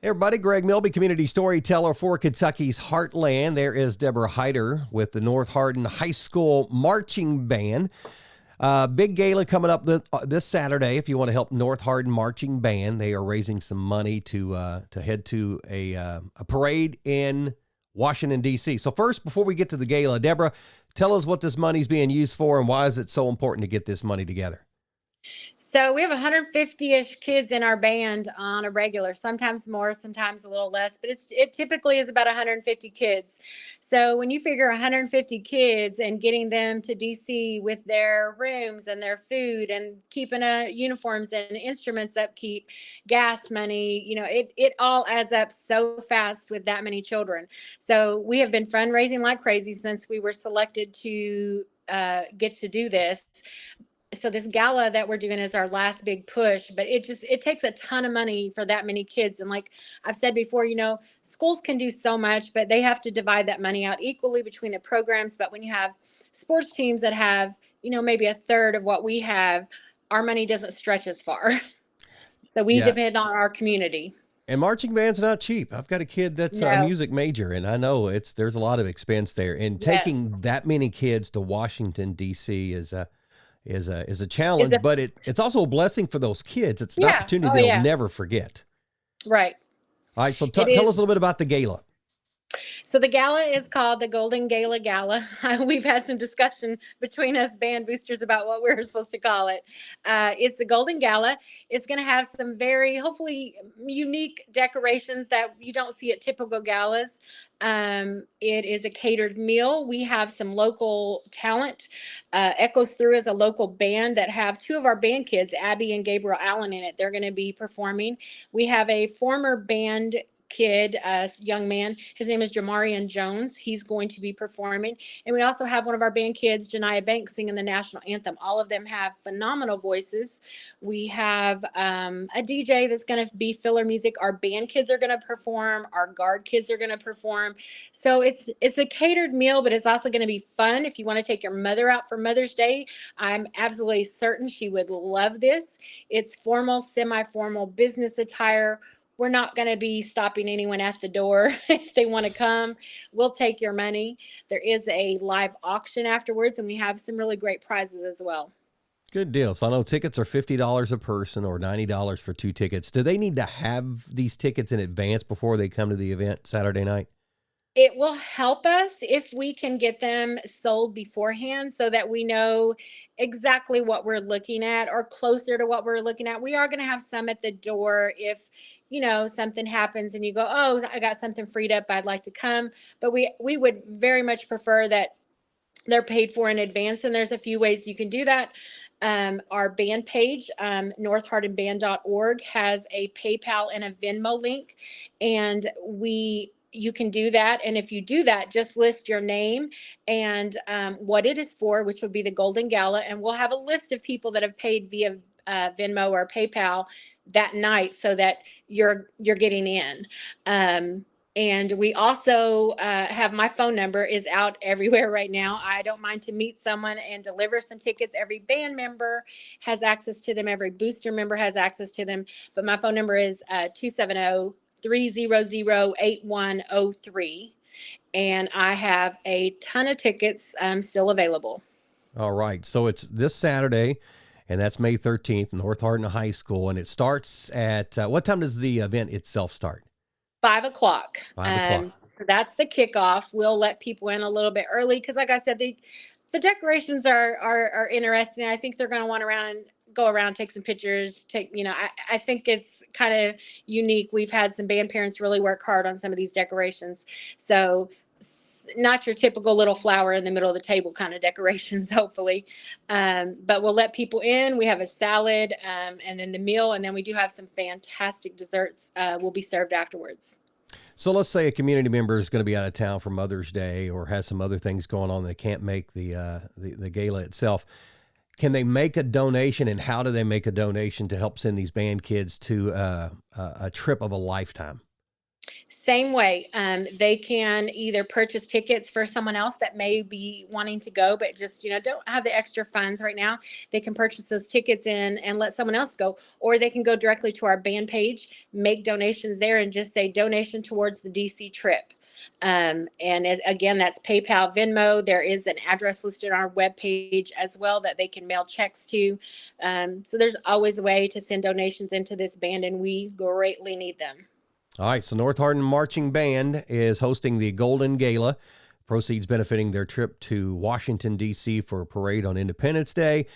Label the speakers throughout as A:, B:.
A: Hey everybody, Greg Milby, community storyteller for Kentucky's Heartland. There is Deborah Hyder with the North Hardin High School Marching Band. Big gala coming up this Saturday. If you want to help North Hardin Marching Band, they are raising some money to head to a parade in Washington, D.C. So first, before we get to the gala, Deborah, tell us what this money's being used for and why is it so important to get this money together?
B: So we have 150-ish kids in our band on a regular, sometimes more, sometimes a little less, but it typically is about 150 kids. So when you figure 150 kids and getting them to DC with their rooms and their food and keeping uniforms and instruments upkeep, gas money, it all adds up so fast with that many children. So we have been fundraising like crazy since we were selected to get to do this. So this gala that we're doing is our last big push, but it takes a ton of money for that many kids. And like I've said before, schools can do so much, but they have to divide that money out equally between the programs. But when you have sports teams that have, maybe a third of what we have, our money doesn't stretch as far. So we depend on our community.
A: And marching band's not cheap. I've got a kid that's a music major, and I know there's a lot of expense there. And taking that many kids to Washington, D.C. is a challenge, but it's also a blessing for those kids. It's an opportunity they'll never forget.
B: Right.
A: All right, so tell us a little bit about the gala.
B: So the gala is called the Golden Gala. We've had some discussion between us band boosters about what we're supposed to call it. It's the Golden Gala. It's going to have some very, hopefully, unique decorations that you don't see at typical galas. It is a catered meal. We have some local talent. Echoes Through is a local band that have two of our band kids, Abby and Gabriel Allen, in it. They're going to be performing. We have a former band kid, young man. His name is Jamarian Jones. He's going to be performing. And we also have one of our band kids, Janiah Banks, singing the national anthem. All of them have phenomenal voices. We have a DJ that's going to be filler music. Our band kids are going to perform. Our guard kids are going to perform. So it's a catered meal, but it's also going to be fun. If you want to take your mother out for Mother's Day, I'm absolutely certain she would love this. It's formal, semi-formal business attire. We're not going to be stopping anyone at the door. If they want to come, we'll take your money. There is a live auction afterwards, and we have some really great prizes as well.
A: Good deal. So I know tickets are $50 a person or $90 for 2 tickets. Do they need to have these tickets in advance before they come to the event Saturday night?
B: It will help us if we can get them sold beforehand so that we know exactly what we're looking at or closer to what we're looking at. We are going to have some at the door if, something happens and you go, oh, I got something freed up, I'd like to come. But we would very much prefer that they're paid for in advance. And there's a few ways you can do that. Our band page, northhardinband.org, has a PayPal and a Venmo link. And you can do that. And if you do that, just list your name and what it is for, which would be the Golden Gala. And we'll have a list of people that have paid via Venmo or PayPal that night so that you're getting in. And we also have my phone number is out everywhere right now. I don't mind to meet someone and deliver some tickets. Every band member has access to them. Every booster member has access to them. But my phone number is 270-300-8103. And I have a ton of tickets still available.
A: All right. So it's this Saturday, and that's May 13th, North Hardin High School. And it starts at, what time does the event itself start?
B: 5 o'clock.
A: 5 o'clock.
B: So that's the kickoff. We'll let people in a little bit early because, like I said, the decorations are interesting. I think they're going to want to go around, take some pictures. I think it's kind of unique. We've had some band parents really work hard on some of these decorations. So not your typical little flower in the middle of the table kind of decorations, hopefully. But we'll let people in. We have a salad and then the meal. And then we do have some fantastic desserts will be served afterwards.
A: So let's say a community member is going to be out of town for Mother's Day or has some other things going on. They can't make the gala itself. Can they make a donation, and how do they make a donation to help send these band kids to a trip of a lifetime?
B: Same way. They can either purchase tickets for someone else that may be wanting to go, but just, don't have the extra funds right now. They can purchase those tickets in and let someone else go, or they can go directly to our band page, make donations there, and just say donation towards the DC trip. Again, that's PayPal, Venmo. There is an address listed on our webpage as well that they can mail checks to. So there's always a way to send donations into this band, and we greatly need them.
A: All right, so North Hardin Marching Band is hosting the Golden Gala. Proceeds benefiting their trip to Washington, D.C. for a parade on Independence Day.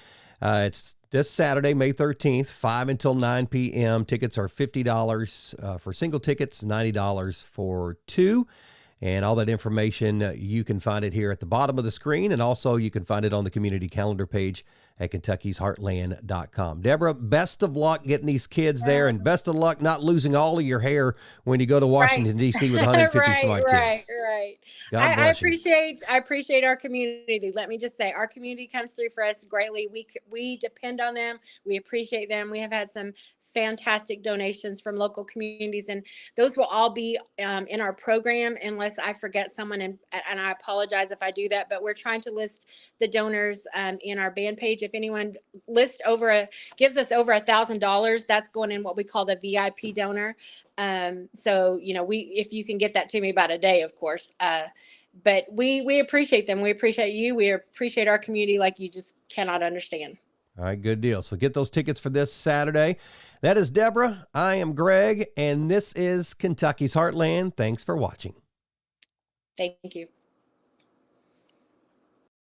A: It's this Saturday, May 13th, 5 until 9 p.m. Tickets are $50 for single tickets, $90 for two. And all that information, you can find it here at the bottom of the screen. And also you can find it on the community calendar page at Kentucky'sHeartland.com. Deborah, best of luck getting these kids there, and best of luck not losing all of your hair when you go to Washington, D.C. with 150 some odd kids.
B: Right.
A: God bless you.
B: I appreciate our community. Let me just say, our community comes through for us greatly. We depend on them. We appreciate them. We have had some fantastic donations from local communities, and those will all be in our program unless I forget someone, and I apologize if I do that, but we're trying to list the donors in our band page. If anyone gives us over $1,000, that's going in what we call the VIP donor. So if you can get that to me about a day, of course. But we appreciate them. We appreciate you. We appreciate our community like you just cannot understand.
A: All right, good deal. So get those tickets for this Saturday. That is Deborah. I am Greg, and this is Kentucky's Heartland. Thanks for watching.
B: Thank you.